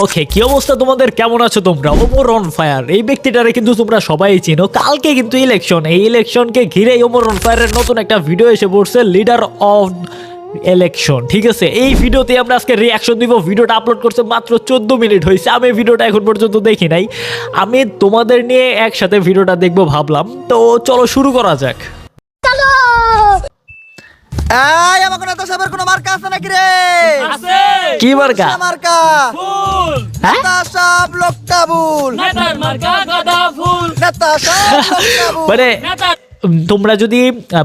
ওকে, কি অবস্থা তোমাদের, কেমন আছো তোমরা? ওমর অন ফায়ার এই ব্যক্তিটারে কিন্তু তোমরা সবাই চিনো। কালকে কিন্তু ইলেকশন, এই ইলেকশনকে ঘিরে ওমর অন ফায়ারের নতুন একটা ভিডিও এসে পড়ছে, লিডার অফ ইলেকশন। ঠিক আছে, এই ভিডিওতে আমরা আজকে রিয়াকশন দিব। ভিডিওটা আপলোড করছে মাত্র 14 মিনিট হয়েছে, আমি ভিডিওটা এখন পর্যন্ত দেখি নাই। আমি তোমাদের নিয়ে একসাথে ভিডিওটা দেখবো ভাবলাম, তো চলো শুরু করা যাক। এই আমাকে নেতা সাহেবের কোনো মার্কা আছে নাকি রে? আছে। কি মার্কা? মার্কা ফুল। নেতা সাহেব লোকটা ভুল। নেতার মার্কা গাঁদা ফুল। নেতা সাহেব লোকটা ভুল। মানে নেতা তোমরা যদি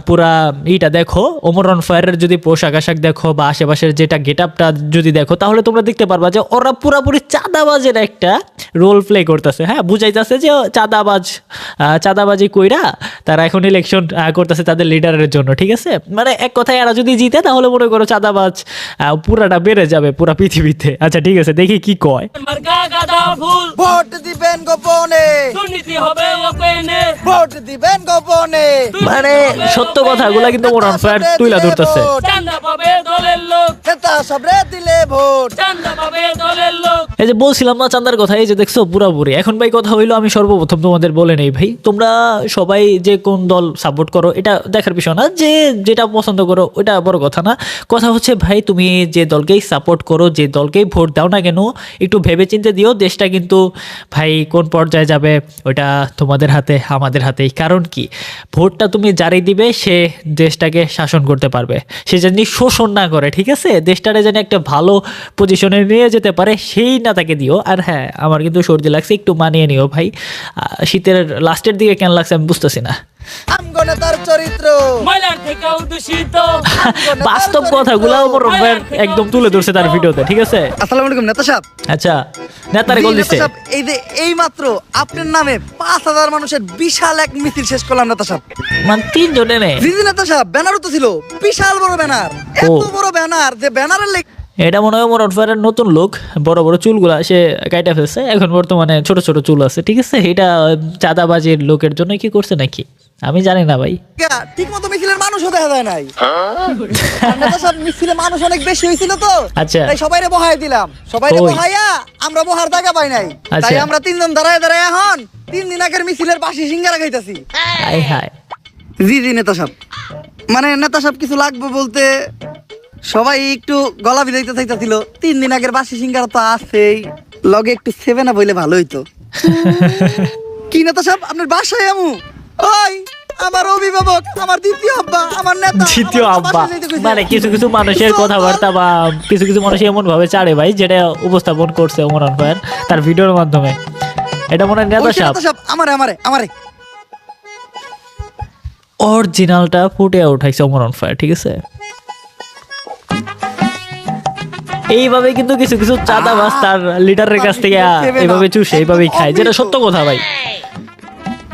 পুরা ইটা দেখো, ওমর অন ফায়ারের যদি পোশাক আশাক দেখো বা আশেপাশের যেটা গেট আপটা যদি দেখো, তাহলে তোমরা দেখতে পারবা যে ওরা পুরাপুরি চাঁদাবাজের একটা রোল প্লে করতেছে। হ্যাঁ, বুঝাইতেছে যে চাঁদাবাজি কইরা তারা এখন ইলেকশন করতেছে তাদের লিডারের জন্য। ঠিক আছে, মানে এক কথায় এরা যদি জিতে তাহলে মনে করো চাঁদাবাজ পুরাটা বেড়ে যাবে পুরা পৃথিবীতে। আচ্ছা ঠিক আছে, দেখি কি কয়। মার্কা গাঁদা ফুল। ভোট দিবেন গোপনে, দুর্নীতি হবে ওপেনে। ভোট দিবেন গোপনে। মানে সত্য কথাগুলা কিন্তু ওমর অন ফায়ার তুইলা ধরতেছে। চান্দা পাবে দলের লোক। নেতা সাহেবরে দিলে ভোট। চান্দা পাবে দলের লোক। এই যে বলছিলাম না চান্দার কথা, এই যে দেখছো পুরাপুরি। এখন ভাই কথা হইলো, আমি সর্বপ্রথম তোমাদের বলে নেই ভাই, তোমরা সবাই যে কোন দল সাপোর্ট করো এটা দেখার বিষয় না, যে যেটা পছন্দ করো ওটা বড় কথা না। কথা হচ্ছে ভাই, তুমি যে দলকেই সাপোর্ট করো, যে দলকেই ভোট দাও না কেন, একটু ভেবে চিন্তে দিও। দেশটা কিন্তু ভাই কোন পর্যায়ে যাবে ওটা তোমাদের হাতে, আমাদের হাতেই। কারণ কি, ভোটটা তুমি যারই দিবে সে দেশটাকে শাসন করতে পারবে, সে জানি শোষণ না করে। ঠিক আছে, দেশটারে যেন একটা ভালো পজিশনে নিয়ে যেতে পারে, সেই না তাকে দিও। আর হ্যাঁ, আমার কিন্তু সর্দি লাগছে, একটু মানিয়ে নিও ভাই। শীতের লাস্টের দিকে কেন লাগছে আমি বুঝতেছি না। আমগো নেতার চরিত্র ময়লার থেকে দূষিত। বাস্তব কথাগুলো ওমর অন ফায়ার একদম তুলে ধরছে তার ভিডিওতে। ঠিক আছে, আসসালামু আলাইকুম নেতা সাহেব। আচ্ছা নেতারে গোল জি, দিচ্ছে। নেতা সাহেব, এই যে এই মাত্র আপনার নামে 5000 মানুষের বিশাল এক মিছিল শেষ করলাম নেতা সাহেব। মানে 3 জনে নেই। জি জি নেতা সাহেব, ব্যানারও তো ছিল, বিশাল বড় ব্যানার, এত বড় ব্যানার যে ব্যানারের এটা মনে হয় ওমর অন ফায়ারের নতুন লোক, বড় বড় চুলগুলা সে কাইটা ফেলছে, এখন বর্তমানে ছোট ছোট চুল আছে। ঠিক আছে, এটা চাঁদাবাজির লোকের জন্য কি করছে নাকি আমি জানি না ভাই। ঠিক মতো মিছিলের মানুষও দেখা যায় নাই। আর নেতা সাহেব, মিছিলে মানুষ অনেক বেশি হয়েছিল তো, আচ্ছা। তাই সবাইরে বহাই দিলাম। সবাইরে ওই। বহাইয়া আমরা বহার জায়গা পাই নাই, আচ্ছা। তাই আমরা 3 জন দাঁড়ায় দাঁড়ায় এখন 3 দিন আগের মিছিলের বাসি সিঙ্গারা খাইতাছি। High high. জি জি নেতা সাহেব, মানে নেতা সাহেব কিছু লাগবে বলতে সবাই একটু গলা ভিজাইতে চাইতেছিল। 3 দিন আগের বাসি সিঙ্গারা তো আছেই, লগে একটু 7 বইলে ভালো হইতো। কি নেতা সাহেব, আপনার বাসায় আমু? ওই আমার অভিভাবক, আমার দ্বিতীয় আব্বা, আমার নেতা, দ্বিতীয় আমার আব্বা বাসায় যাইতে কইছে। মানে কিছু কিছু মানুষের কথাবার্তা বা কিছু কিছু মানুষ এমন ভাবে চাড়ে ভাই, যেটা উপস্থাপন করছে ওমর অন ফায়ার তার ভিডিওর মাধ্যমে। এটা মনে হয় নেতা ওই সাহেব নেতা সাহেব, আমারে আমারে আমারে অরিজিনালটা ফুটে উঠাইছে ওমর অন ফায়ার। ঠিক আছে, এইভাবে কিন্তু কিছু কিছু চাঁদাবাজ তার লিডারের কাছ থেকে এইভাবে চুষে এইভাবেই খায়, যেটা সত্য কথা ভাই।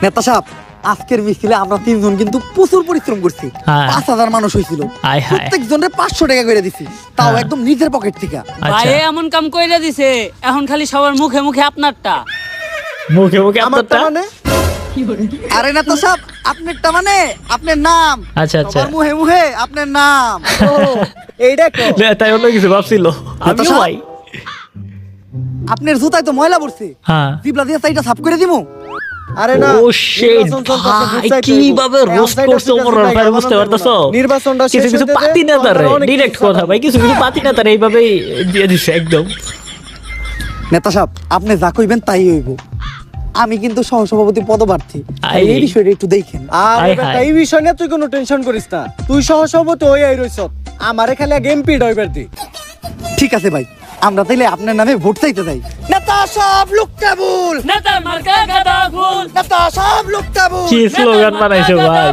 নেতা সাহেব, আজকের মিছিলে আমরা 3 জন কিন্তু প্রচুর পরিশ্রম করছি। হ্যাঁ। 5000 মানুষ হয়েছিল, হায় হায়। প্রত্যেক জনের 500 টাকা করে দিছি, তাও হ্যাঁ। একদম নিজের পকেট থেকে। আচ্ছা, ভাই এমন কাম কইরা দিছে, এখন খালি সবার মুখে মুখে আপনারটা। মুখে মুখে আমারটা আপনারটা। মানে? আরে নেতা সাহেব, আপনারটা মানে আপনার নাম। আচ্ছা আচ্ছা, সবার মুহে মুহে আপনার নাম। এইটা কো তাই অন্য কিছু ভাবছিল আমিও সাহেব, ভাই। আপনার জুতায় তো ময়লা পড়ছে, হ্যাঁ, জিবলা দিয়ে সাইডটা সাফ করে দিমু। আরে না, ও শিট ভাই, কিভাবে রোস্ট করছে ওমর অন ফায়ার, বুঝতে পারতেছো? নির্বাচনটা কিছু শেষ কিছু হতে দে, পাতি নেতারে অনেক ডিরেক্ট কিছু কথা ভাই, কিছু কিছু পাতি নেতারে এইভাবেই দিয়ে দিছে একদম। নেতা সাহেব, আপনি যা কইবেন তাই হইব। আমি কিন্তু সহসভাপতি পদপ্রার্থী, আই। এই বিষয়টা একটু দেখেন। আর হায় বেটা, হায়। এই বিষয় নিয়ে তুই কোনো টেনশন করিস না, তুই সহসভাপতি হই আই রইছ, আমারে খালি এক এমপি ডইবার দি। ঠিক আছে ভাই, আমরা তাইলে আপনার নামে ভোট চাইতে যাই। নেতা সাহেব লোকটা ভুল, নেতার মার্কা গাঁদা ফুল। নেতা সাহেব লোকটা ভুল। কি স্লোগান বানাইছে ভাই,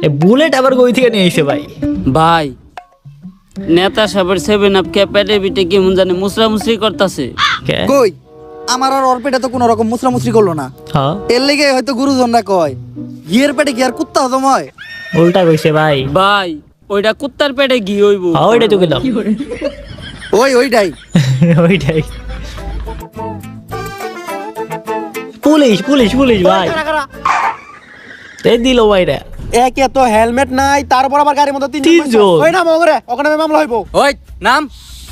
এই বুলেট আবার কই থেকে নিয়ে আইছে ভাই? ভাই নেতা সাহেবের 7 আপ ক্যাপেটে বিটে কি মন জানে মুসরামুসরি করতেছে। কে? কই, আমার আর অর্পেটা তো কোনো রকম মুসরামুসরি করলো না। হ্যাঁ, এর লেগে হয়তো গুরুজনরা কয় ঘিয়ের পেটে কি আর কুত্তা হজম হয়? উল্টা কইছে ভাই। ভাই ওইটা কুত্তার পেটে ঘি হইব। হ্যাঁ, ওইটাই তো গেলাম, ওইটাই। ওইটাই। পুলিশ পুলিশ পুলিশ ভাই, এই দিল ভাইরা। একে তো হেলমেট নাই, তারপর আবার গাড়ির মধ্যে 3 তিনজন। ওই নাম ওরে, ওখানে মামলা হইব। ওই নাম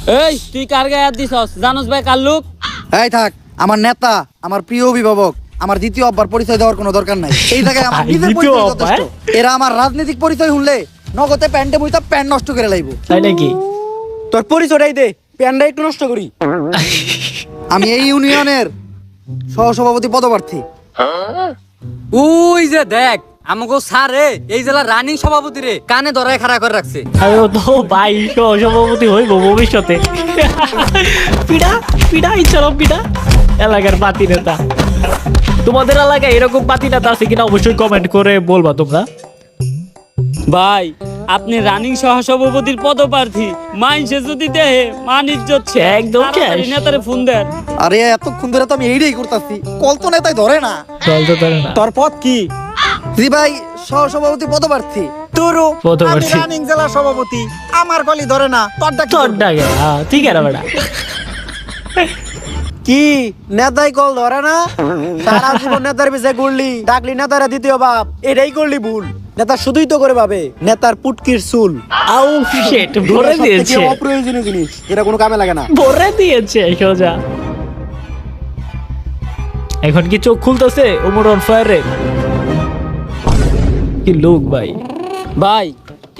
এই তুই কার গায়ে হাত দিছস জানোস ভাই কার লোক? এই থাক, আমার নেতা, আমার প্রিয় অভিভাবক, আমার দ্বিতীয় আব্বার পরিচয় দেওয়ার কোনো দরকার নাই। এই জায়গায় আমার নিজের দ্বিতীয় পরিচয় আব্বা, যথেষ্ট। এরা আমার রাজনৈতিক পরিচয় শুনলে নগদে প্যান্টে বইতা প্যান্ট নষ্ট করে লাইবো। তাই নাকি? তোর পরিচয়টাই দে, প্যানটা একটু নষ্ট করি। আমি এই ইউনিয়নের সহসভাপতি পদপ্রার্থী। ওই যে দেখ আমাকে স্যারে এই জেলার রানিং সভাপতি রে কানে ধরায় খাড়া করে রাখছে। আরে ও তো ভাই সভাপতি হইব ভবিষ্যতে। পিড়া পিড়া ইচ্ছারম পিড়া, এলাকার পাতি নেতা। তোমাদের এলাকায় এরকম পাতি নেতা আছে কিনা অবশ্যই কমেন্ট করে বলবা তোমরা। ভাই আপনি রানিং সহসভাপতির পদপ্রার্থী, মাইনসে যদি দেহে মান ইজ্জত একদম তাড়াতাড়ি শেষ। নেতারে ফোন দেন। আরে এতক্ষণ ধরে তো আমি এইটাই করতেছি, কল তো নেতাই ধরে না। চল তো ধরে না। তোর পদ কি? জি ভাই, সহসভাপতি পদপ্রার্থী। তোরও পদপ্রার্থী। আমি রানিং জেলা সভাপতি, আমার কলি ধরে না, তোরটা কি? তোর ডাকে ঠিক আছে বেটা। কি নেতাই কল ধরে না? সারা জীবন নেতার পিছে ঘুরলি, ডাকলি নেতারা দ্বিতীয় বাপ, এটাই করলি ভুল। নেতা শুধুই তো করে ভাবে নেতার পুটকির চুল। আউ শিট, ভরে দিয়েছে, অপ্রয়োজনীয় জিনিস, এটা কোনো কামে লাগে না। ভরে দিয়েছে সোজা। এখন কি চোখ খুলতেছে ওমর অন ফায়ারে? কি লোক ভাই। ভাই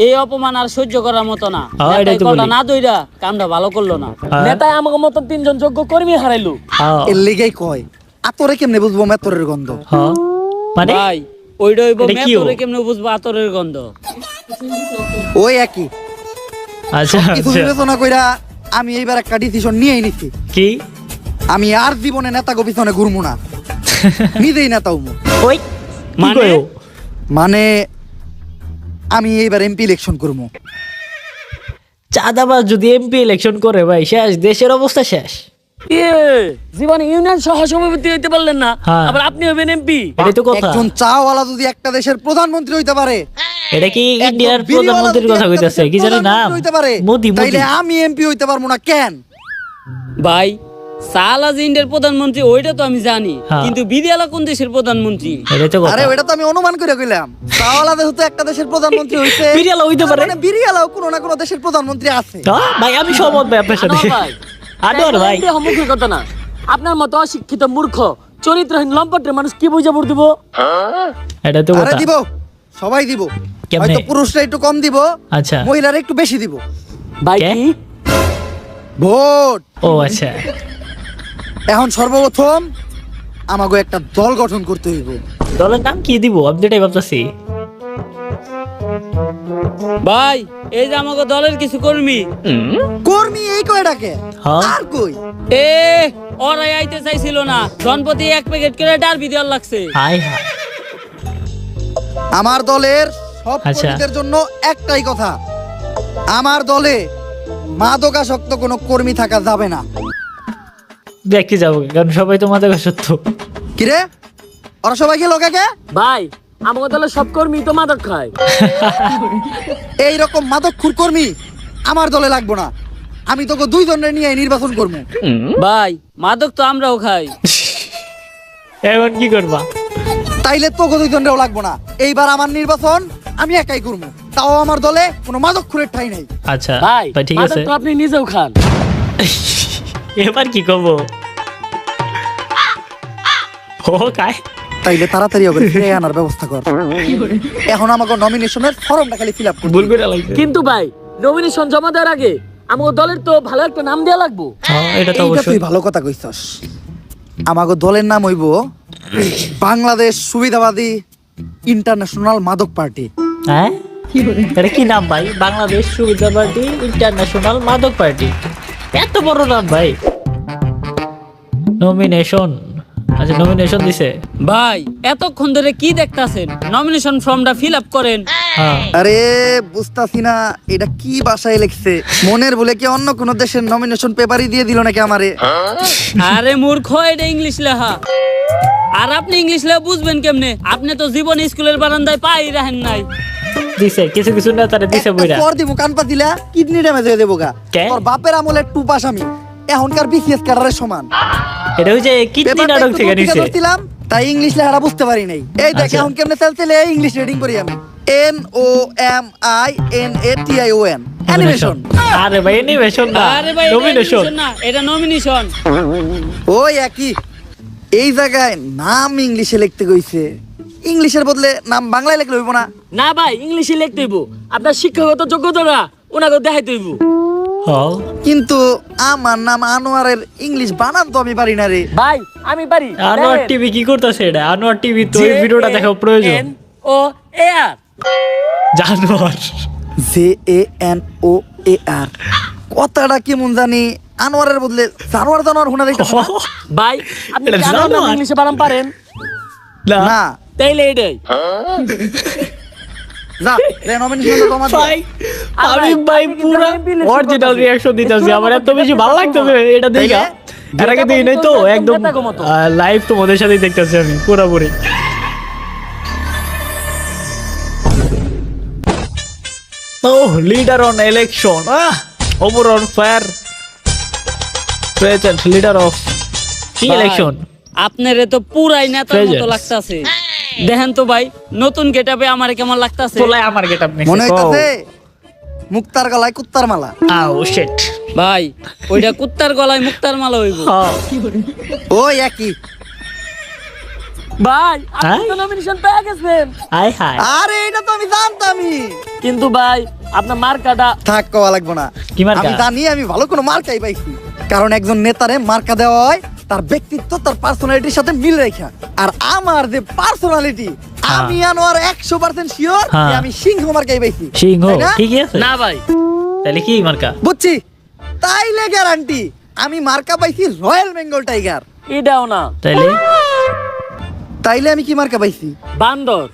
এই অপমান আর সহ্য করার মতো না। হ্যাঁ, এটাই নেতাই তো কলটা বলি। না দইরা কামটা ভালো করলো না। হ্যাঁ। নেতাই আমাকে মতো 3 জন যোগ্য কর্মী হারাইলো। হ্যাঁ, এর লেগেই কয় আতরে কেমনে বুঝবো মেতরের গন্ধ। হ্যাঁ। মানে ভাই ওইটা হইব এটা কি মেতরে ও? কেমনে বুঝবো আতরের গন্ধ? ওই একই আচ্ছা কিছু আচ্ছা। বিবেচনা কইরা আমি এইবার একটা ডিসিশন নিয়েই নিছি। কি? আমি আর জীবনে নেতা গো পিছনে ঘুরবো না, নিজেই নেতা হবো। ওই মানে? মানে মানে আমি এইবার এমপি ইলেকশন করবো। চাঁদাবাজ যদি এমপি ইলেকশন করে ভাই শেষ, দেশের অবস্থা শেষ। জীবনে ইউনিয়ন সহসভাপতি হইতে পারলেন না, হ্যাঁ। আবার আপনি হবেন এমপি? এটাই তো কথা। একজন চাওয়ালা যদি একটা দেশের প্রধানমন্ত্রী হইতে পারে, এটা কি একজন ইন্ডিয়ার বিড়িওয়ালা প্রধানমন্ত্রীর যদি কথা একটা কইতাছে? দেশের কি জানি নাম? প্রধানমন্ত্রী হইতে পারে, মোদি মোদি। তাইলে আমি এমপি হইতে পারবো না কেন? ভাই সালা যে ইন্ডিয়ার প্রধানমন্ত্রী ওইটা তো আমি জানি, হ্যাঁ। কিন্তু বিদিয়ালা কোন দেশের প্রধানমন্ত্রী? এটাই তো কথা। আরে ওটা তো আমি অনুমান করে কইলাম। চাওয়ালা যেহেতু একটা দেশের প্রধানমন্ত্রী হইছে, বিড়িওয়ালা হইতে পারে। মানে বিড়িওয়ালাও কোনো না কোনো দেশের প্রধানমন্ত্রী আছে। হ্যাঁ, ভাই আমি সহমত ভাই আপনার সাথে। আনোয়ার ভাই, আনোয়ার ভাই এটা মুখের কথা না। আপনার মতো অশিক্ষিত মূর্খ চরিত্রহীন লম্পটের মানুষ কি বুঝে ভোট দিব? এটাই তো আরে কথা। দিব, সবাই দিব। কেমনে? হয়তো পুরুষরা একটু কম দিব, আচ্ছা। মহিলারা একটু বেশি দিব। ভাই কে? কি? ভোট। ও আচ্ছা। এখন সর্বপ্রথম আমাকে একটা দল গঠন করতে হইব। দলের নাম কি দিব আমি তো এটাই ভাবতেছি। ভাই এই যে আমাকে দলের কিছু কর্মী, কর্মী এই কয়টাকে হ্যাঁ। আর কই? এ ওরাই আইতে চাইছিল না, জনপতি 1 প্যাকেট করে ডারবি দেওয়ার লাগছে। High high. আমার দলের সব আচ্ছা। কর্মীদের জন্য একটাই কথা, আমার দলে মাদকাসক্ত কোনো কর্মী থাকা যাবে না। দেখতে যাবো কারণ সবাই তো মাদক সত্য। কিরে, ওরা সবাই গেল কাকে? ভাই আমাকে দলের সব কর্মী তো মাদক খায়। এইরকম মাদকখুর কর্মী আমার দলে লাগবো না। আমি তোকে 2 জনের নিয়ে নির্বাচন করবো। ভাই মাদক তো আমরাও খাই। এখন কি করবা? তাইলে তোকে 2 জনেরও লাগবো না। এইবার আমার নির্বাচন আমি একাই করবো, তাও আমার দলে কোনো মাদকখুরের ঠাই নাই। আচ্ছা ভাই ভাই ঠিক মাদক আছে। তো আপনি নিজেও খান। এবার কি করবো? ও কাই তাইলে তাড়াতাড়ি হবে ফিরে আনার ব্যবস্থা কর। এখন আমাকে নমিনেশনের ফর্মটা খালি ফিল আপ করবি। ভুল করে লাগছে। কিন্তু ভাই নমিনেশন জমা দেওয়ার আগে আমাকে দলের তো ভালো একটা নাম দেওয়া লাগবো। হ্যাঁ, এটা তো এইটা অবশ্যই। তুই ভালো কথা কইছস। আমাকে দলের নাম হইব বাংলাদেশ সুবিধাবাদী ইন্টারন্যাশনাল মাদক পার্টি। হ্যাঁ, এটা কি নাম ভাই? বাংলাদেশ সুবিধাবাদী ইন্টারন্যাশনাল মাদক পার্টি, এত বড় নাম ভাই। নমিনেশন, আচ্ছা নমিনেশন দিছে। ভাই এতক্ষণ ধরে কি দেখতাছেন? নমিনেশন ফর্মটা ফিল আপ করেন। হ্যাঁ, আরে বুঝতাছি না এটা কি ভাষায় লিখছে। মনের বলে কি অন্য কোন দেশের নমিনেশন পেপারই দিয়ে দিল নাকি আমারে? আরে মূর্খ, এটা ইংলিশ লেখা। আর আপনি ইংলিশ লেখা বুঝবেন কেমনে? আপনি তো জীবন স্কুলের বারান্দায় পাই রাখেন নাই। দিছে কিছু কিছু না তারা দিছে বইরা। পর দিব কান পাতিলা কিডনি ড্যামেজ হয়ে দেবো গা। কে? তোর বাপের আমলের টুপাস আমি, এখনকার বিসিএস ক্যাডারের সমান। এটা হচ্ছে কিডনি পেপারটা নাটক একটু থেকে দূর থেকে নিছে। ধরছিলাম, তাই ইংলিশ লেখাটা বুঝতে পারি নাই। এই দেখ আচ্ছা। এখন কেমনে চলছে ইংলিশ রিডিং করি আমি। NOMINATION। অ্যানিমেশন। আরে ভাই অ্যানিমেশন না, আরে ভাই নমিনেশন। না, এটা নমিনেশন। ওই একই, এই জায়গায় নাম ইংলিশে লিখতে কইছে, ইংলিশের বদলে নাম বাংলায় লিখলে হইব না? না ভাই ইংলিশে লিখতে হইব, আপনার শিক্ষাগত যোগ্যতা ওনাকে দেখাইতে হইব। হ্যাঁ কিন্তু আমার নাম আনোয়ারের ইংলিশ বানান তো আমি পারি না রে। ভাই আমি পারি। আনোয়ার টিভি কি করতেছে এটা? আনোয়ার টিভি তো এই ভিডিওটা দেখা প্রয়োজন। ও এ আর জানোয়ার JANOAR কথাটা কেমন জানি, আনোয়ারের বদলে জানোয়ার জানোয়ার শোনা যাইতেছে না? ভাই আপনি এটা কি আনোয়ার নাম জানোয়ার? ইংলিশে বানান পারেন? না না তাইলে এটাই। যা রে, নমিনেশন তো তোমার। ভাই আমি ভাই পুরো অরিজিনাল রিঅ্যাকশন দিতেছি, আমার এত বেশি ভালো লাগতেছে এটা দেখা। এর আগে দিই নাই তো, একদম লাইভ তোমাদের সাথেই দেখতেছি আমি পুরোপুরি। ও leader on election, overall fire present leader of কি ইলেকশন। আপনারে তো পুরাই নেতার মতো Presents. লাগতাছে। দেখেন তো ভাই নতুন গেটআপে আমারে কেমন লাগতাছে। তোলাই আমার গেটআপ নেক্সট মনে হইতাছে মুক্তার গলায় কুত্তার মালা। আও শিট। ভাই ওইটা কুত্তার গলায় মুক্তার মালা হইব। ওই একই। ভাই আপনি হ্যাঁ? তো নমিনেশন পেয়ে গেছেন। হাই হাই আরে এটা তো আমি জানতামই। কিন্তু ভাই আপনার মার্কাটা থাক কওয়া লাগবো না, কি মার্কা? আমি জানি আমি ভালো কোনো মার্কাই পাইছি। কারণ একজন নেতারে মার্কা দেওয়া হয় তার ব্যক্তিত্ব তার পার্সোনালিটির সাথে মিল রেখা। আর আমার যে পার্সোনালিটি, আমি আনোয়ার 100% শিওর হ্যাঁ। আমি সিংহ মার্কাই পাইছি। সিংহ তাই না? ঠিকই আছে। না ভাই তাহলে কি মার্কা? বুঝছি, তাইলে গ্যারান্টি আমি মার্কা পাইছি রয়্যাল বেঙ্গল টাইগার। এটাও না, তাইলে তাইলে আমি কি মার্কা পাইছি? বান্দর।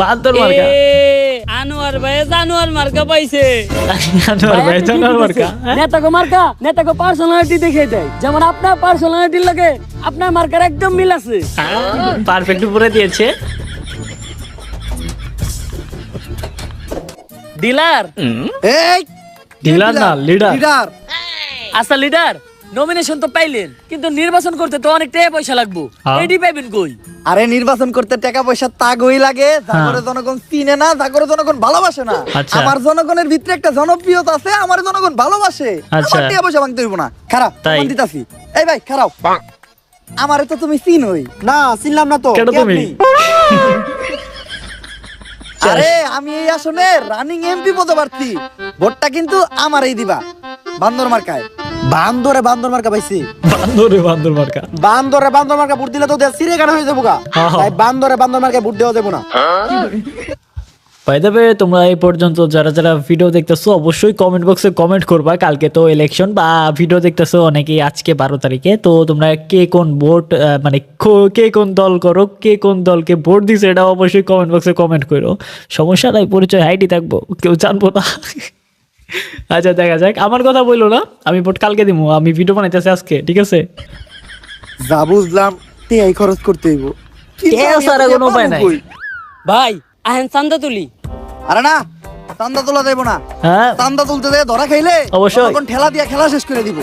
বান্দর মার্কা। এ, আনোয়ার ভাই জানোয়ার মার্কা পাইছে। আনোয়ার ভাই জানোয়ার মার্কা। নেতাকে মার্কা, নেতাকে পার্সোনালিটি দেখে দেয়। যেমন আপনার পার্সোনালিটির লাগে আপনার মার্কার একদম মিল আছে। পারফেক্ট পুরো দিয়েছে। ডিলার এই ডিলার না, লিডার। লিডার। আচ্ছা লিডার, নমিনেশন তো পাইলেন, কিন্তু নির্বাচন করতে তো অনেক টাকা পয়সা লাগবে। হ্যাঁ। এডি পাইবেন কই? আরে নির্বাচন করতে টাকা পয়সা তাগই লাগে, জাগরে জনগণ চিনে না, জাগরে জনগণ ভালোবাসে না। আচ্ছা। আমার জনগণের ভিতরে একটা জনপ্রিয়তা আছে, আমার জনগণ ভালোবাসে। আচ্ছা। আমার টাকা পয়সা ভাঙতে হইব না। খারাপ তাই? দিতাছি। এই ভাই খারাপ, আমারে তো তুমি চিনোই। না চিনলাম না তো। কেন কে তুমি? আপনি? আরে আমি এই আসনে রানিং এমপি পদপ্রার্থী, ভোটটা কিন্তু আমারই দিবা, বান্দর মার্কায়। বান্দরে বান্দর মার্কা পাইছি। বান্দর মার্কা। বান্দরে বান্দর মার্কা ভোট দিলে তো দেশ সিরে কাটা হয়ে যাবো গা। হ্যাঁ, হ্যাঁ। তাই বান্দরে বান্দর মার্কা ভোট দেওয়া যাবো না। বাই দ্য ওয়ে, তোমরা এই পর্যন্ত যারা যারা ভিডিও দেখতেছো অবশ্যই কমেন্ট বক্সে কমেন্ট করবা। কালকে তো ইলেকশন বা ভিডিও দেখতেছো অনেকেই আজকে 12 তারিখে, তো তোমরা কে কোন ভোট মানে কে কোন দল করো, কে কোন দলকে ভোট দিছে এটা অবশ্যই কমেন্ট বক্সে কমেন্ট করো। সমস্যা নাই, পরিচয় হাইটি থাকবো, কেউ জানবো না। আচ্ছা দেখা যাক, আমার কথা বললো না, আমি ভোট কালকে দিব, আমি ভিডিও বানাইতেছি আজকে, ঠিক আছে? যা বুঝলাম টেয়াই খরচ করতে হইব। কিন্তু টেয়া আমি ছাড়া এত কোনো উপায় পাবো নাই। কই? ভাই আহেন চান্দা তুলি। আরে না, চান্দা তোলা যাইব না। হ্যাঁ চান্দা তুলতে দেয় ধরা খাইলে অবশ্যই। তখন ঠেলা দিয়া খেলা শেষ করে দিব।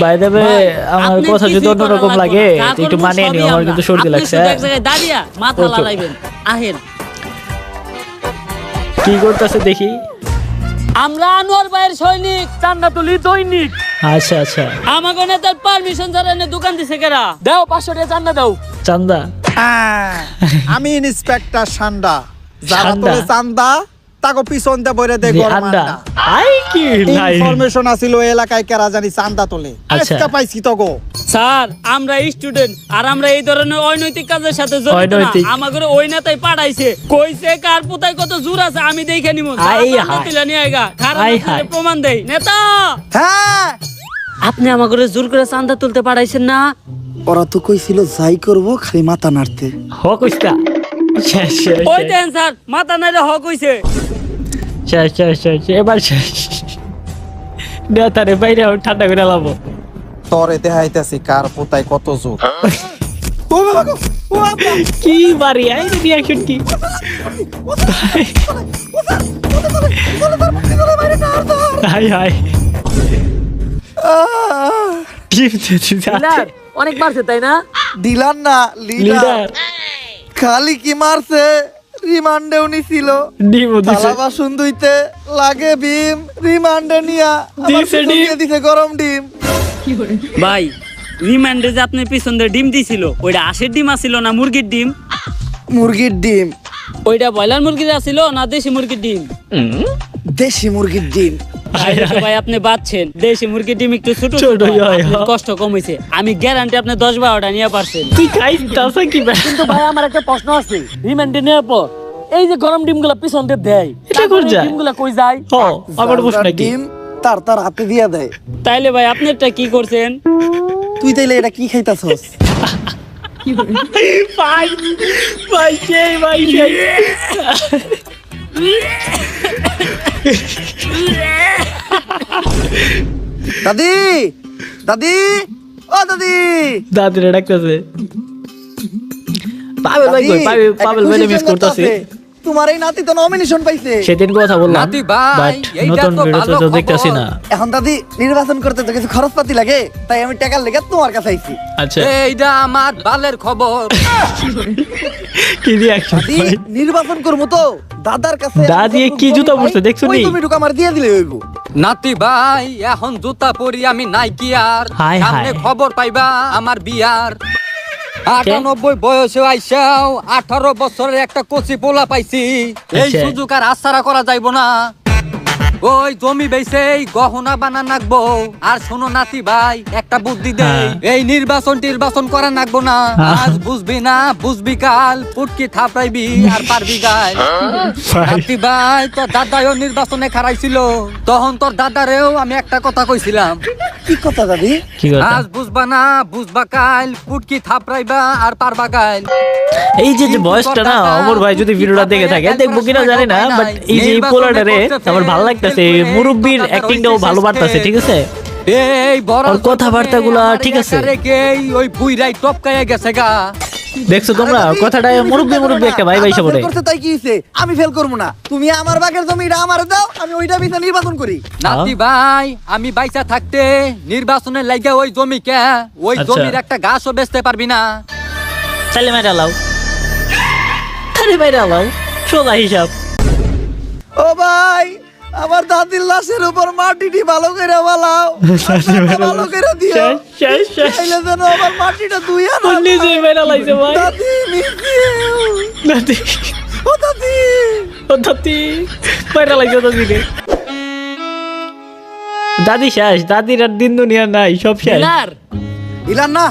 বাই দ্য ওয়ে, আমার আপনি কথা যদি কিছুই অন্যরকম করার লাগে লাগবে না। যা তো একটু করবো মানিয়ে সবই নিও, আমার আমরা। কিন্তু সর্দি আপনি লাগছে। শুধু এক জায়গায় দাঁড়িয়ে মাথা ওকে। লড়াইবেন। আহেন কি করতেছে দেখি। আমরা আনোয়ার ভাইয়ের সৈনিক, চান্দা তুলি দৈনিক। আচ্ছা আচ্ছা, আমাকে নেতার পারমিশন ছাড়া এনে দোকান দিছে কেরা? দাও 500 টাকা চান্দা দাও। চান্দা। আমি ইন্সপেক্টর সান্ডা। যারা সান্ডা? তোলে চান্দা তাকে পিছন দিয়ে বইরে দেয় জি, গরম আন্ডা। আন্ডা। আই কি লাই। ইনফরমেশন আছিল এলাকায় কেরা জানি চান্দা তোলে। আচ্ছা। আজকে পাইছি তো গো। স্যার আমরা স্টুডেন্ট আর আমরা এই ধরনের অনৈতিক কাজের সাথে জড়িত না। অনৈতিক। আমাদের ওই নেতাই পাঠাইছে, কইছে কার পুতায় কত জোর আছে আমি দেখে নিব। আই হাই। আই হাই। প্রমাণ দেই নেতা। হ্যাঁ, আপনি আমাকে জোর করে চান্দা তুলতে পাঠাইছেন না? ওরা তো কইছিল যাই করব খালি মাথা নাড়তে। হ কইস্তা। শেষ শেষ ওই দেন স্যার মাথা নাইরে হক হইছে। শেষ শেষ শেষ, এবার শেষ। নেতারে বাইরে ঠান্ডা করে লাবো। তরে দেখাইতেছি কার পোতায় কত জোর। ও বাবা গো, ও বাবা, কি বাড়ি আই রিঅ্যাকশন কি? High high. টিম দিতে ডিলার অনেক মারছে তাই না? ডিলার না লিডার। লিডার। খালি কি মারছে, রিমান্ডেও নিছিল। ডিমও দিছে। থালা বাসন ধুইতে লাগে ভীম, রিমান্ডে নিয়া আবার দিছে পিছন ডিম। দিয়ে দিছে গরম ডিম। ভাই রিমান্ডে যে আপনি পিছন দিয়ে ডিম দিছিল ওইটা আশের ডিম আসিল না মুরগির ডিম? মুরগির ডিম। ওইটা ব্রয়লার মুরগির আসিল না দেশি মুরগির ডিম? দেশি মুরগির ডিম। তাহলে তো ভাই আপনি বাঁচছেন, দেশি মুরগির ডিম একটু ছোট ছোট হয়, হয়, আপনার হ্যাঁ। কষ্ট কম হয়েছে। আমি গ্যারান্টি আপনি 10-12টা নিয়ে পারছেন। তুই খাইতাছ কি ভাই? কিন্তু ভাই আমার একটা প্রশ্ন আছে, রিমান্ডে নেওয়ার পর এই যে গরম ডিমগুলা পিছন দিয়ে দেয়, এটা কই যায়? ডিমগুলা কই যায়? হ, আমার যার প্রশ্ন যার কি? ডিম তার তার হাতে দিয়া দেয়। তাইলে ভাই আপনি এটা কি করছেন? তুই তাইলে এটা কি খাইতাছস? ভাই ভাই সেই ভাই সেই। দাদি, দাদি, ও দাদি। দাদিরে ডাকতেছে। পাবেল ভাই কই? দাদি, পাবেল ভাই মিস করতেছি। তোমার এই নাতি তো নমিনেশন পাইছে। সেদিন কথা বললাম, নাতি ভাই, বাট এইটা নতুন তো ভিডিও ভালো তো খবর। দেখতেছি না। এখন দাদি নির্বাচন করতে তো কিছু খরচপাতি লাগে, তাই আমি টাকার লেগে তোমার কাছে আইছি। আচ্ছা, এইটা আমার বালের খবর। কি রিঅ্যাকশন দাদি ভাই? নির্বাচন করবো তো দাদার কাছে। দাদি এ কি জুতা পরছে দেখছো নি? তুমি ঢুকা আমার দিয়ে দিলে হইব। নাতি ভাই এখন জুতা পরি আমি নাইকি আর হায় সামনে হায়। খবর পাইবা আমার বিয়ার। 98 বয়সে আইসাও 18 বছরের একটা কচি পোলা পাইছি। এই আচ্ছা। সুযোগ আর আশারা করা যাইব না। ওই জমি বেচে গহনা বানা নাকবো। আর শোনো নাতি ভাই একটা বুদ্ধি দে, হ্যাঁ। এই নির্বাচন করা নাকবো না। হ্যাঁ। আজ বুঝবি না বুঝবি কাল, পুটকি থাপড়াইবি আর পারবি গাল। নাতি ভাই তোর দাদাও নির্বাচনে খারাইছিল, তখন তোর দাদারেও আমি একটা কথা কইছিলাম, কি কথা দাদি? কি কথা? আজ বুঝবা না বুঝবা কাল, পুটকি থাপড়াইবা আর পারবা গাল। এই যে যে বয়সটা না, অমর ভাই যদি ভিডিওটা দেখে থাকে দেখবো কিনা জানি না, বাট এই যে এই পোলাটারে আমার ভালো লাগতেছে। মুরব্বির অ্যাক্টিংটাও ভালো বাড়তেছে, ঠিক আছে? এই বড় ওর কথাবার্তাগুলা ঠিক আছে। ওই বুইরাই টপকায় গেছে গা। দেখছো তোমরা কথাটা? মুরব্বি একটা ভাই ভাই আমার সবরে। ফেল করতে তাই কি হইছে? আমি ফেল করবো না। তুমি আমার বাগের জমিটা আমারে দাও, আমি ওইটা বিছা নির্বাচন করি। নাতি ভাই আমি বাইসা থাকতে নির্বাচনের লাগা ওই জমি কে, ওই আচ্ছা। জমির একটা ঘাসও বেচতে পারবি না। তাহলে মাইরা লাও, তাহলে মাইরা লাও, সোজা হিসাব। ও ভাই, আমার দাদির লাশের উপর মাটিটি ভালো করে বালাও, ভালো করে দিও। শেষ, শেষ, শেষ। তাইলে যেন আমার মাটিটা ধুইয়া ও না নিজেই মাইরা লাইছে ভাই। দাদি miss you। দাদি, ও দাদি, ও দাদি, মাইরা লাইছে দাদিরে। দাদি শেষ, দাদির আর দিন দুনিয়া নাই, সব শেষ। লিডার, ইলান না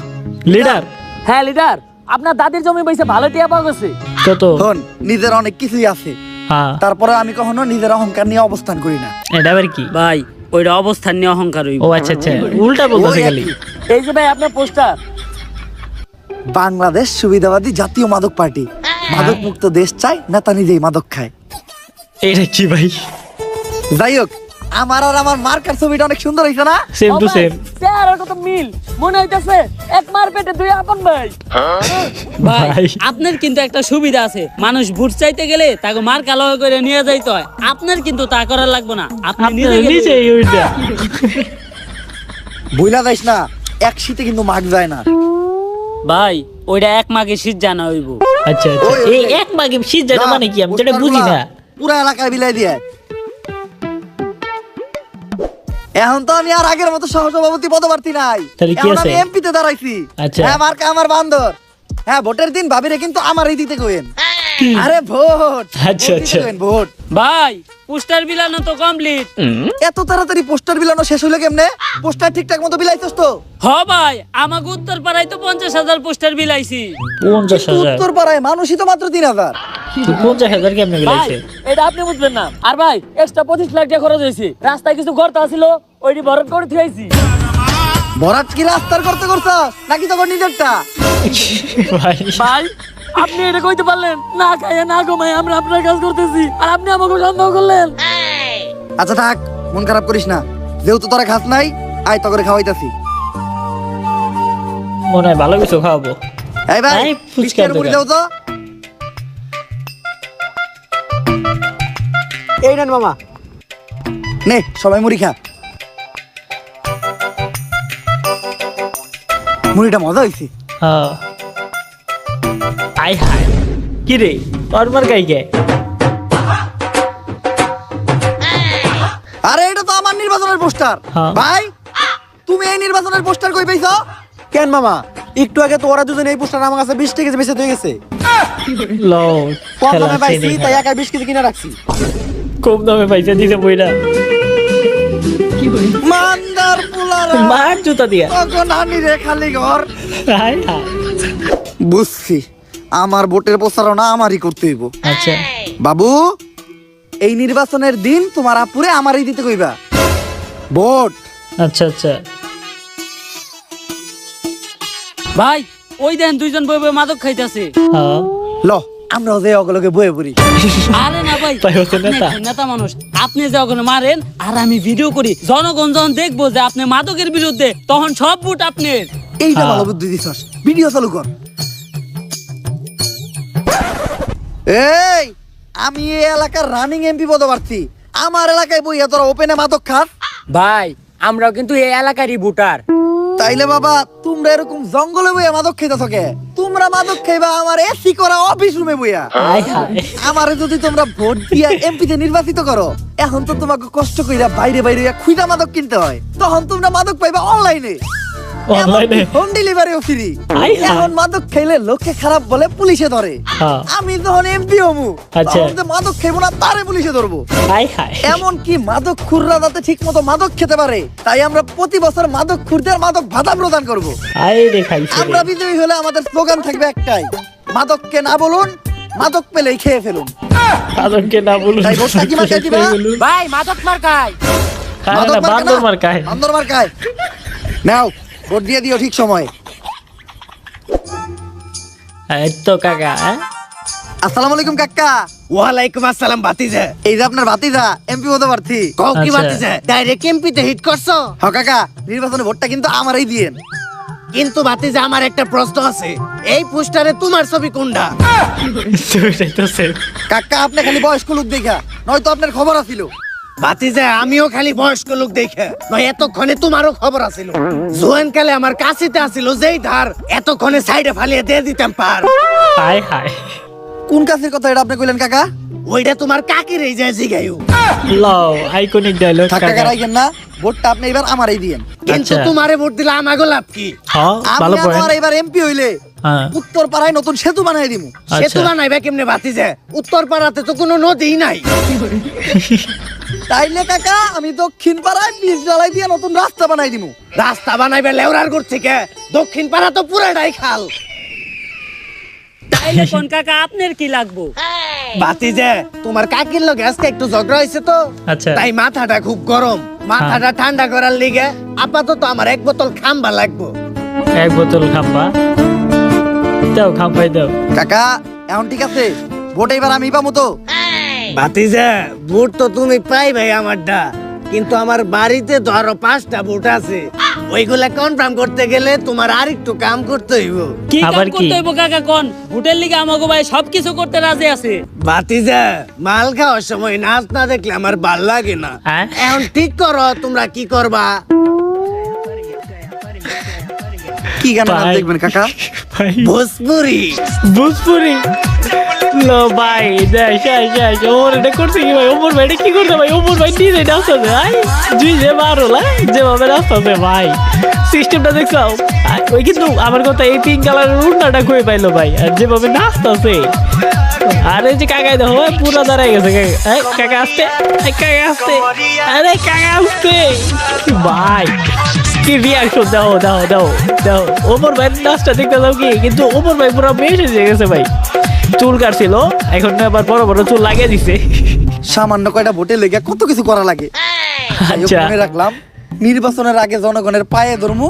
লিডার হ্যাঁ লিডার, আপনার দাদির জমি পয়সা ভালো টিয়া পাওয়া গেছে। কত? শোন, নিজের অনেক কিছুই আছে, হ্যাঁ, তারপরে আমি কখনো নিজের অহংকার নিয়ে অবস্থান করি না। এটা আবার কি? ভাই ওইটা অবস্থান নিয়ে অহংকার হইব। ও আচ্ছা আচ্ছা, উল্টা বলতেছে ওই খালি। একই। এই যে ভাই আপনার পোস্টার, বাংলাদেশ সুবিধাবাদী জাতীয় মাদক পার্টি, মাদক মুক্ত দেশ চাই, নেতা নিজেই মাদক খায়। এটা কি ভাই? যাই হোক, আমার আর আমার মার্কার ছবিটা অনেক সুন্দর হয়েছে না? Same to same. চেহারার কত মিল, মনে হইতাছে এক মার পেটে দুই আপন ভাই। ভাই ভাই। আপনার কিন্তু একটা সুবিধা আছে, মানুষ ভোট চাইতে গেলে তাকে মার কালো করে নিয়ে যাইতে হয়, আপনার কিন্তু তা করার লাগবে না, আপনি আপনার নিজে গেলে- নিজেই ওইটা। ভুলা যাইস না, এক শীতে কিন্তু মাগ যায় না। ভাই ওইটা এক মাগে শীত জানা হইব। আচ্ছা আচ্ছা, ওই, এই ওই। এক মাগে শীত জানা মানে কি? আমি যেটা বুঝি না। পুরা এলাকায় বিলাই দিয়ে। এখন তো আমি আর আগের মতো সহসভাপতি পদপ্রার্থী নাই, তাহলে কি এখন আছে? আমি এমপিতে দাঁড়াইছি। আচ্ছা। হ্যাঁ, মার্কা আমার বান্দর। হ্যাঁ, ভোটের দিন ভাবিরে কিন্তু আমারই দিতে কইেন। আরে ভোট, আচ্ছা, ভোট দিতে আচ্ছা। কইেন, ভোট। ভাই পোস্টার বিলানো তো কমপ্লিট। এত তাড়াতাড়ি পোস্টার বিলানো শেষ হইলো কেমনে? পোস্টার ঠিকঠাক মতো বিলাইছস তো? হ ভাই, আমাকে উত্তর পাড়ায় তো 50,000 পোস্টার বিলাইছি। 50,000? উত্তর পাড়ায় মানুষই তো মাত্র 3,000। 50,000 কেমনে ভাই বিলাইছে? এটা আপনি বুঝবেন না। আর ভাই এক্সট্রা 25 লাখ টাকা খরচ হয়েছে, রাস্তায় কিছু গর্ত আছিল ওইটি ভরত করে থুইছি। ভরাট কি রাস্তার করতে করছস নাকি তখন নিজেরটা? ভাই ভাই আপনি এটা কইতে পারলেন না, খাইয়া না ঘুমাই আমরা আপনার কাজ করতেছি, আর আপনি আমাকে সন্দেহ করলেন। আচ্ছা থাক, মন খারাপ করিস না, যেহেতু তোরা খাস নাই, আয় তো করে খাওয়াইতাছি। মনে হয় ভালো কিছু খাওয়াবো। এই ভাই, এই ফুচকার বিস্কিটের মুড়ি দোকান। দাও তো। এই নেন মামা। নে সবাই মুড়ি খা। মুড়িটা মজা হইছে। হ্যাঁ। আই হাই, কি রে ওর মার্কাই কে? আরে এটা তো আমার নির্বাচনের পোস্টার। হ্যাঁ। ভাই তুমি এই নির্বাচনের পোস্টার কই পাইছো? কেন মামা একটু আগে তো ওরা দুজন এই পোস্টার আমার কাছে 20 টাকা বেঁচে হয়ে গেছে। লো কম খেলা দামে পাইছি চেনে। তাই একা 20 কেজি কিনে রাখছি। কম দামে পাইছে দিতে বইরা মান্দার পুলারা মার জুতা দিয়া। তখন আনি রে খালি ঘর। High high. বুঝছি আমার ভোটের প্রচারণা আমারই করতে হইব। আচ্ছা বাবু এই নির্বাচনের দিন তোমার আপুরে আমারই দিতে কইবা ভোট। আচ্ছা আচ্ছা ভাই ওই দেন দুইজন বই বই মাদক খাইতেছে। হ্যাঁ ল আমরাও যে অগলকে বয়ে পড়ি। আরে না ভাই, তাই হচ্ছে আপনি নেতা। একটা নেতা মানুষ, আপনি যে ওখানে মারেন আর আমি ভিডিও করি, জনগণ যখন দেখবো যে আপনি মাদকের বিরুদ্ধে, তখন সব ভোট আপনার। এইটা হ্যাঁ। ভালো বুদ্ধি দিছস, ভিডিও চালু কর। এই আমি এই এলাকার রানিং এমপি পদপ্রার্থী, আমার এলাকায় বইয়া তোরা ওপেনে মাদক খাস? ভাই আমরাও কিন্তু এই এলাকারই ভোটার। তাইলে বাবা তোমরা এরকম জঙ্গলে বইয়া মাদক খাইতেছ কে? তোমরা মাদক খাইবা আমার এসি করা অফিস রুমে বইয়া। High high. আমারে যদি তোমরা ভোট দিয়া এমপিতে নির্বাচিত করো, এখন তো তোমাকে কষ্ট কইরা বাইরে বাইরে খুঁজা মাদক কিনতে হয়, তখন তোমরা মাদক পাইবা অনলাইনে। অনলাইনে হোম ডেলিভারিও ফ্রি। High high. এখন মাদক খাইলে লোকে খারাপ বলে পুলিশে ধরে, হ্যাঁ। আমি যখন এমপি হমু আচ্ছা। তখন যে মাদক খাইবো না তারে পুলিশে ধরবো। High high. এমন কি মাদক খুররা যাতে ঠিক মতো মাদক খেতে পারে, তাই আমরা প্রতি বছর মাদক খুরদের মাদক ভাতা প্রদান করব। হাই রে খাইছে আমরা রে। বিজয়ী হলে আমাদের স্লোগান থাকবে একটাই, মাদককে না বলুন, মাদক পেলেই খেয়ে ফেলুন। তাদেরকে না বলুন। তাই ভোটটা কি মার্কায় দিবা? বলুন। ভাই মাদক মার্কায়। আরে মাদক না মার্কা বান্দর না, মার্কায়। বান্দর মার্কায়। নাও ভোট দিয়ে দিও ঠিক সময়। এই তো কাকা হ্যাঁ? আসসালামু আলাইকুম কাকা। ওয়ালাইকুম আসসালাম ভাতিজা। এই যে আপনার ভাতিজা এমপি পদপ্রার্থী। কও কি আচ্ছা। ভাতিজা, ডাইরেক্ট এমপিতে হিট করছো? হ কাকা, নির্বাচনে ভোটটা কিন্তু আমারই দিয়েন। কিন্তু ভাতিজা আমার একটা প্রশ্ন আছে, এই পোস্টারে তোমার ছবি কোনটা? সেটাই তো same। কাকা আপনি খালি বয়স্ক লোক দেখা, নয়তো আপনার খবর আছিল। ভাতিজা আমিও খালি বয়স্ক লোক দেখে নয়, এতক্ষণে তোমারও খবর আছিল। জোয়ান কালে আমার কাছিতে আছিল যেই ধার, এতক্ষণে সাইডে ফালিয়ে দিয়ে দিতাম পার। High high. কোন কাছের কথা এটা আপনি কইলেন কাকা? ওইটা তোমার কাকির এই যায় জিগাইও। লও আইকনিক ডায়লগ থাক কাকা কাকা। রাখেন না, ভোটটা আপনি এবার আমারই দিয়েন। কিন্তু আচ্ছা। তোমারে ভোট দিলে আমাগো লাভ কি? হ্যাঁ আমি ভালো আমার পয়েন্ট। এবার এমপি হইলে হ্যাঁ উত্তর পাড়ায় নতুন সেতু বানাই দিমু। সে আচ্ছা। তো বানাইবে কেমনে ভাতিজা? উত্তর পাড়াতে তো কোনো নদীই নাই। তাইলে কাকা আমি দক্ষিণ পাড়ায় বীজ জ্বালাই দিয়ে নতুন রাস্তা বানাই দিমু। রাস্তা বানাইবে লেওরার গোড় থেকে, দক্ষিণ পাড়া তো পুরাটাই খাল। তাইলে কোন কাকা আপনার কি লাগবো? ভাতিজা তোমার কাকির লগে আজকে একটু ঝগড়া হয়েছে তো, আচ্ছা। তাই মাথাটা খুব গরম। মাথাটা ঠান্ডা করার লিগে আপাতত আমার এক বোতল খাম্বা লাগবো। এক বোতল খাম্বা দাও, খাম্বাই দাও। কাকা এখন ঠিক আছে, ভোট এবার আমি পাবো তো? ভাতিজা ভোট তো তুমি পাইবে আমারটা, কিন্তু আমার বাড়িতে তো আরো 5টা ভোট আছে, ওইগুলা কনফার্ম করতে গেলে তোমার আর একটু কাম করতে হইব। কি আবার কাম কি? করতে হইব কাকা কোন? ভোটের লিগে আমাগো ভাই সবকিছু করতে রাজি আছে। ভাতিজা মাল খাওয়ার সময় নাচ না দেখলে আমার ভাল লাগে না। হ্যাঁ? এখন ঠিক করো তোমরা কি করবা। কি গান ভাই। দেখবেন কাকা? ভাই ভোজপুরি। ভোজপুরি লো ভাই দেখ ওর এটা করছে কি ভাই? ওমর ভাই এটা কি করছে ভাই? ওমর ভাই নিজে নাচছে ভাই, তুই যে মারো লা যেভাবে নাচছে ভাই, সিস্টেমটা দেখছো? ওই কিন্তু আমার কথা এই পিঙ্ক কালারের উন্নাটা খুঁজে পাইলো ভাই, আর যেভাবে নাচতেছে। আরে যে কাকাই দেখো ভাই, পুরা দাঁড়াই গেছে কাকা। এই, কাকা আসতে, এই, কাকা আসতে, আরে কাকা আসতে ভাই, কি রিয়াকশন দাও দাও দাও দাও। ওমর ভাই নাচটা দেখতে দাও কি, কিন্তু ওমর ভাই পুরো মেশে দিয়ে গেছে ভাই, চুল কাটছিল এখন আবার বড় বড় চুল লাগিয়ে দিছে। সামান্য কয়টা ভোটে লেগে কত কিছু করা লাগে। যাই হোক, আচ্ছা মনে রাখলাম নির্বাচনের আগে জনগণের পায়ে ধরমু,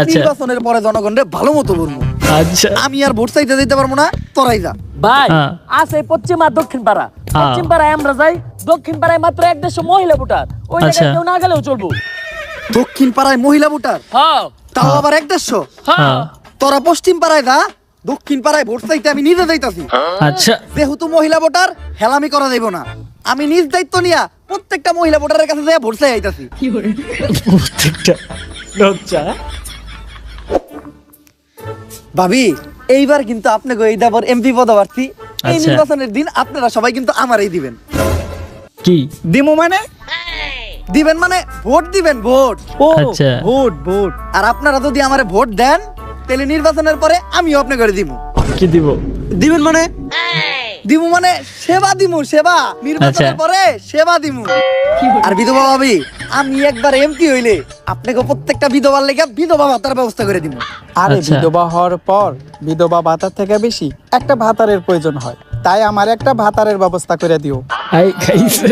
আচ্ছা নির্বাচনের পরে জনগণের ভালো মতো ধরমু। আচ্ছা আমি আর ভোট চাইতে দিতে পারবো না, তোরাই যা। ভাই হ্যাঁ। আছে পশ্চিম আর দক্ষিণ পাড়া। হ্যাঁ। পশ্চিম পাড়ায় আমরা যাই, দক্ষিণ পাড়ায় মাত্র 150 মহিলা ভোটার, ওই আচ্ছা। জায়গায় কেউ না গেলেও চলবো। দক্ষিণ পাড়ায় মহিলা ভোটার, হ্যাঁ তাও আবার 150। হ্যাঁ তোরা পশ্চিম পাড়ায় যা, দক্ষিণ পাড়ায় ভোট চাইতে আমি নিজে যাইতাছি। আচ্ছা যেহেতু মহিলা ভোটার হেলামি করা যাইব না, আমি নিজ দায়িত্ব নিয়া প্রত্যেকটা মহিলা ভোটারের কাছে যাই ভোট চাই আইতাছি। প্রত্যেকটা লজ্জা। ভাবি এইবার কিন্তু আপনি গো এই দাবর এমপি পদপ্রার্থী, এই আচ্ছা। নির্বাচনের দিন আপনারা সবাই কিন্তু আমারই দিবেন। কি দিমু মানে দিবেন মানে ভোট দিবেন, ভোট। ও আচ্ছা। ভোট ভোট আর আপনারা যদি আমারে ভোট দেন তাহলে নির্বাচনের পরে আমিও আপনি করে দিব। কি দিব? দিবেন মানে দিমু মানে সেবা দিমু, সেবা। নির্বাচনের আচ্ছা। পরে সেবা দিমু। আর বিধবা ভাবি, আমি একবার এমপি হইলে আপনাকে প্রত্যেকটা বিধবার লেগে বিধবা ভাতার ব্যবস্থা করে দিব। আরে আচ্ছা। বিধবা হওয়ার পর বিধবা ভাতার থেকে বেশি একটা ভাতারের প্রয়োজন হয়, তাই আমার একটা ভাতারের ব্যবস্থা করে দিও। আই খাইছে।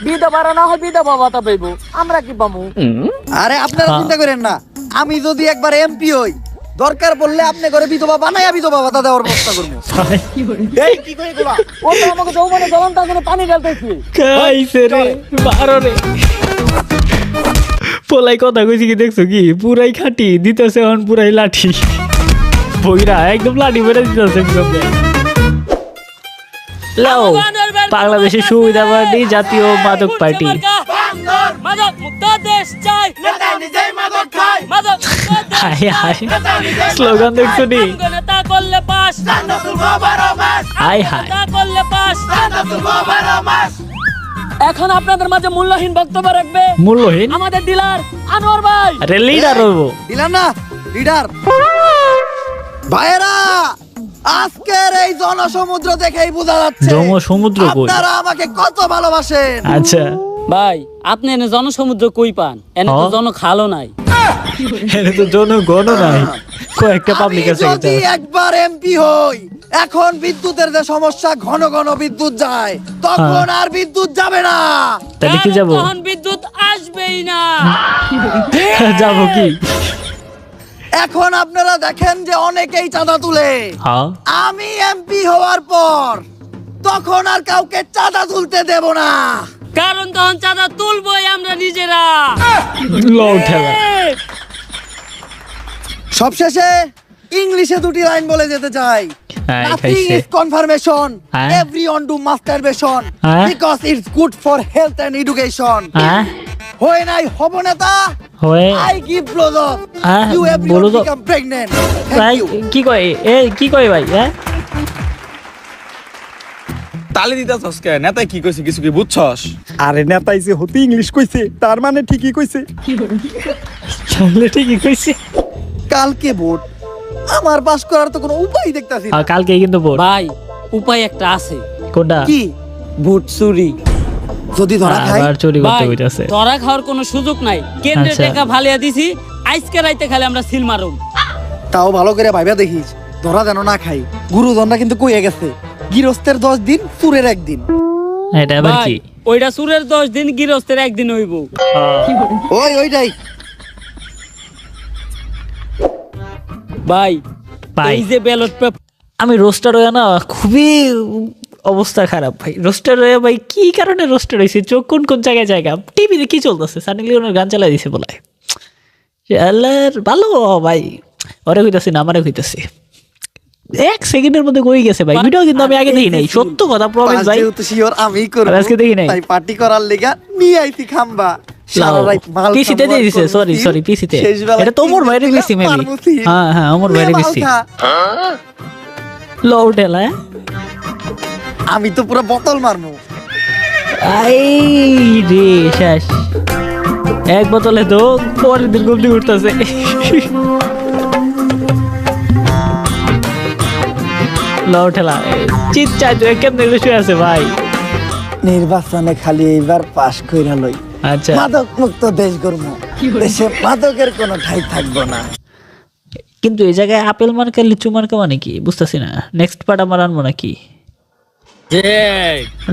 বিধবারা না হয় বিধবা ভাতা পাইবো, আমরা কি পাবো? আরে আপনারা চিন্তা করেন না, আমি যদি একবার এমপি হই, দরকার পড়লে আপনি করে বিধবা বানাইয়া বিধবা ভাতা দেওয়ার ব্যবস্থা করবো। এই কি করে গোলা ও তো আমাকে যৌবনে জ্বলন্ত আগুনে পানি ঢালতেছে। খাইছে রে, বারো রে। পোলাই কথা কইছি কি দেখছো কি? পুরাই খাটি দিতেছে, এখন পুরাই লাঠি। বইরা একদম লাঠি বেড়ে দিতেছে একদম। লাও, বাংলাদেশের সুবিধা পার্টি, জাতীয় মাদক পার্টি। মাদক মুক্ত দেশ চাই, নেতা নিজেই মাদক খায়, মাদক মুক্ত দেশ হাই হাই, স্লোগান দেখছো নি? নেতা করলে পাস, হাই হাই। নেতা করলে পাস। এখন আপনাদের মাঝে মূল্যহীন বক্তব্য রাখবে মূল্যহীন? আমাদের ডিলার আনোয়ার ভাই। আরে লিডার হবো। দিলাম না লিডার। ভাইয়েরা, আজকের এই জনসমুদ্র দেখেই বোঝা যাচ্ছে জনসমুদ্র কই? আপনারা আমাকে কত ভালোবাসেন। আচ্ছা, ভাই আপনি এনে জনসমুদ্র কই পান? এনে তো হ্যাঁ। জন খালো নাই। এখানে তো জনগণ নাই, কয়েকটা আমি পাবলিক আছে। যদি একবার এমপি হই, এখন বিদ্যুতের যে সমস্যা, ঘন ঘন বিদ্যুৎ যায়, তখন আর বিদ্যুৎ যাবে না। তাহলে কি যাবো? তখন বিদ্যুৎ আসবেই না। যাবো কি? এখন আপনারা দেখেন যে অনেকেই চাঁদা তুলে। হ্যাঁ, আমি এমপি হওয়ার পর তখন আর কাউকে চাঁদা তুলতে দেব না। কারণ তখন চাঁদা তুলবই আমরা নিজেরা। লও ঠেলা। সবশেষে ইংলিশে দুটি লাইন বলে যেতে চাই। হ্যাঁ, Nothing খাইছে। is confirmation. হ্যাঁ। Everyone do masturbation হ্যাঁ। because it's good for health and education. হ্যাঁ, When I হব নেতা, হয়ে I give blowjob. হ্যাঁ, You everyone blowjob। become pregnant. ভাই Thank you. কি কয়? এ কি কয় ভাই? হ্যাঁ, তালি দিতাছস কে? নেতাই কি কইছে কিছু কি বুঝছস? আরে নেতাই যে হতে ইংলিশ কইছে, তার মানে ঠিকই কইছে। তাহলে ঠিকই কইছে। কালকে ভোট, আমার পাস করার তো কোনো উপায় দেখতাছি না। কালকে কিন্তু ভোট। ভাই উপায় একটা আছে, কোনটা? কি? ভোট চুরি। যদি ধরা খাই, আবার চুরি করতে ভাই হইতাছে। ধরা খাওয়ার কোনো সুযোগ নাই। কেন্দ্রে আচ্ছা। টাকা ভালিয়া দিছি, আজকে রাইতে খালি আমরা সিল মারুম। তাও ভালো করে ভাইবা দেখিস, ধরা যেন না খাই। গুরুজনরা কিন্তু কইয়া গেছে, গৃহস্থের 10 দিন, চুরের 1 দিন। এটা আবার ভাই কি? ওইটা চুরের 10 দিন, গৃহস্থের 1 দিন হইব। ওইটাই। ভাই ভাই। এই যে ব্যালট পেপার, আমি রোস্টার হয়ে না খুবই অবস্থা খারাপ ভাই। রোস্টার হয়ে ভাই কি কারণে রোস্টার হয়েছে? চোখ কোন কোন জায়গায় জায়গা, টিভিতে কি চলতেছে? সানি লিওনের গান চালাই দিছে বলে। আল্লাহর ভালো ভাই, ওরে হইতাছি না, আমারে হইতাছি। 1 সেকেন্ডের মধ্যে কই গেছে ভাই। ভিডিও কিন্তু আমি আগে দেখি নাই, সত্য কথা প্রমিস ভাই। যেহেতু শিওর আমি করব, আমি আজকে দেখি নাই। তাই পার্টি করার লাগা নিয়ে আইছি খাম্বা। সারা রাত মাল পিসিতে দিয়ে দিছে, সরি পিসিতে। এটা তো ওমর ভাইরে পিসি মেবি। হ্যাঁ হ্যাঁ, ওমর ভাইরে পিসি। লও ঠেলা। আমি তো পুরো বোতল মারমু। আই রে শেষ। এক বোতলে তো পরের দিন গুমটি উঠতেছে। লও ঠেলা। চিৎচা তুই কেমনে শুয়ে আছে ভাই? নির্বাচনে খালি এইবার পাস কইরা লই, আচ্ছা, মাদক মুক্ত দেশ গর্ম, দেশে মাদকের কোনো ঠাই থাকবো না। কিন্তু এই জায়গায় আপেল মার্কা লিচু মার্কা মানে কি বুঝতেছি না। নেক্সট পার্ট আমার আনবো নাকি?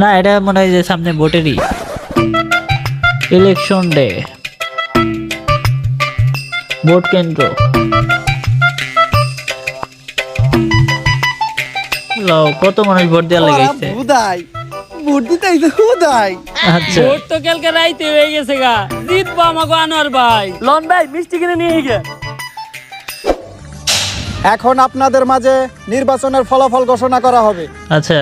না, এটা মনে হয় যে সামনে ভোটেরই ইলেকশন ডে, ভোট কেন্দ্র। লও, কত মানুষ ভোট দেওয়ার লাগাইছে। বুদাই ভোট দিতে আইছে হুদাই। আচ্ছা, ভোট তো কালকে রাইতে হয়ে গেছে গা, জিতবো আমাকে আনোয়ার ভাই। লন ভাই মিষ্টি কিনে নিয়ে গে। এখন আপনাদের মাঝে নির্বাচনের ফলাফল ঘোষণা করা হবে। আচ্ছা,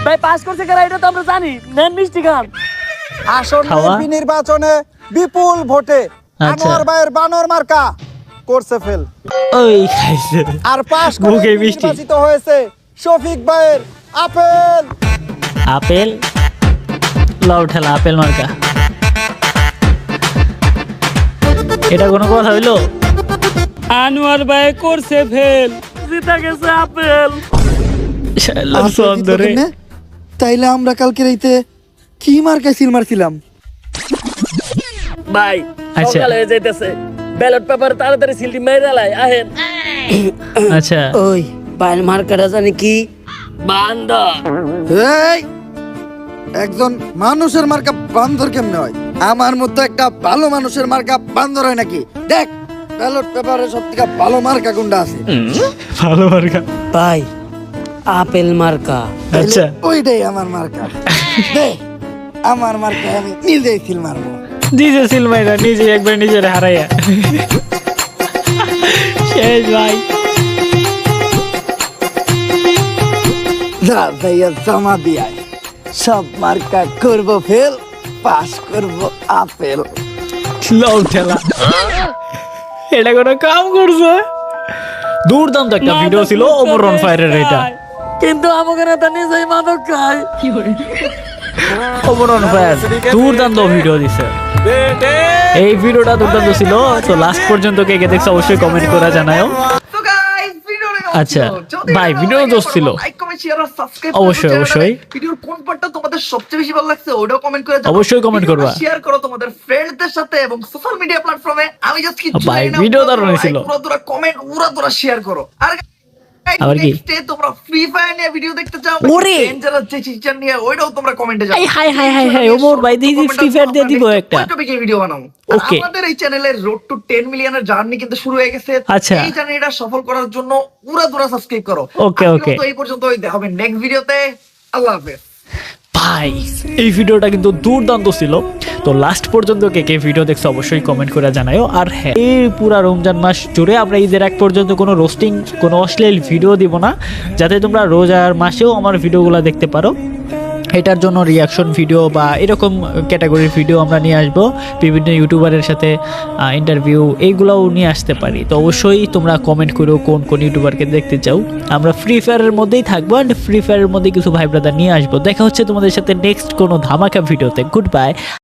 ভাই পাস করছে কারা এটা তো আমরা জানি। নেন মিষ্টি খান। আসন্ন খাওয়া? এমপি নির্বাচনে বিপুল ভোটে আচ্ছা। আনোয়ার ভাইয়ের বানর মার্কা করছে ফেল। ওই খাইছে আর পাস করে মুখে মিষ্টি। নির্বাচিত হয়েছে শফিক ভাইয়ের আপেল। আপেল লাউ ঠেলা আপেল মার্কা, এটা কোনো কথা হইলো? আনোয়ার ভাই করছে ফেল, জিতা গেছে আপেল। শালা আসলে কি সুন্দরে। তোকে নে? তাইলে আমরা কালকে রাইতে কি মার্কায় সিল মারছিলাম? ভাই আচ্ছা। সকাল হয়ে যাইতেছে, ব্যালট পেপার তাড়াতাড়ি সিলটি মেরে লাই আহেন। আচ্ছা ওই বাইল মার্কাটা জানি কি বান্দর। এই একজন মানুষের মার্কা বান্দর কেমনে হয়? আমার মতো একটা ভালো মানুষের মার্কা বান্দর হয় নাকি? দেখ ব্যালট পেপারে সব থেকে ভালো মার্কা কোনটা আছে। ভালো মার্কা। ভাই আপেল মার্কা। আচ্ছা ওইটাই আমার মার্কা। দে আমার মার্কা আমি নিজেই সিল মারবো। নিজে সিলমাইরা নিজে একবার নিজের হারাইয়া শেষ ভাই। যা যাইয়া জমা দিয়া সব মার্কা করব ফেল, পাস করব আপেল। লাউ ঠেলা, এটা কোনো কাম করছে? দুর্দান্ত একটা ভিডিও ছিল ওমর অন ফায়ারের। এটা কিন্তু আমাকে নেতা নিজেই মাদক খায়। ওমর অন ফায়ার দুর্দান্ত ভিডিও দিছে। এই ভিডিওটা দুর্দান্ত ছিল। তো লাস্ট পর্যন্ত কে কে দেখছো অবশ্যই কমেন্ট করে জানাও। আচ্ছা ভাই ভিডিও দোষ ছিল অবশ্যই অবশ্যই ভিডিওর কোন পার্টটা তোমাদের সবচেয়ে বেশি ভালো লাগছে ওটাও কমেন্ট করে অবশ্যই comment করবা। শেয়ার করো তোমাদের ফ্রেন্ডদের সাথে এবং সোশ্যাল মিডিয়া প্ল্যাটফর্মে। আমি জাস্ট কিছু ভাই, জানি না, ভিডিও উড়াধুরা দারুণ হয়েছিল। like, উড়াধুরা কমেন্ট, উড়াধুরা শেয়ার করো। আর আবার কি? next day তোমরা ফ্রি ফায়ার নিয়ে ভিডিও দেখতে চাও, ওরে! ডেঞ্জারাস যে সিজন নিয়ে ওইটাও তোমরা কমেন্টে জানাও। এই high high high high Omar ভাই দিদি ফ্রি ফায়ার দিয়ে দিব একটা। ওই টপিকে ভিডিও বানাবো। Okay. আমাদের এই চ্যানেলের রোড টু 10 মিলিয়নের জার্নি কিন্তু শুরু হয়ে গেছে। আচ্ছা। এই জার্নিটা সফল করার জন্য উড়াধুরা সাবস্ক্রাইব করো। Okay, আজকের okay. মতো এই পর্যন্ত, দেখা হবে নেক্সট ভিডিওতে। আল্লাহ হাফেজ। ভাই এই ভিডিওটা কিন্তু দুর্দান্ত ছিল। তো লাস্ট পর্যন্ত কে কে ভিডিও দেখছো অবশ্যই কমেন্ট করে জানাও। আর হ্যাঁ, এই পুরা রমজান মাস জুড়ে আমরা ঈদের এক পর্যন্ত কোনো রোস্টিং কোনো অশ্লীল ভিডিও দিব না, যাতে তোমরা রোজার মাসেও আমার ভিডিওগুলো দেখতে পারো। এটার জন্য রিয়াকশন ভিডিও বা এরকম ক্যাটাগরির ভিডিও আমরা নিয়ে আসবো। বিভিন্ন ইউটিউবারের সাথে ইন্টারভিউ এইগুলোও নিয়ে আসতে পারি। তো অবশ্যই তোমরা কমেন্ট করো কোন কোন ইউটিউবারকে দেখতে চাও। আমরা ফ্রি ফায়ারের মধ্যেই থাকবো অ্যান্ড ফ্রি ফায়ারের মধ্যে কিছু ভাই ব্রাদার নিয়ে আসবো। দেখা হচ্ছে তোমাদের সাথে নেক্সট কোনো ধামাকা ভিডিওতে। Good bye.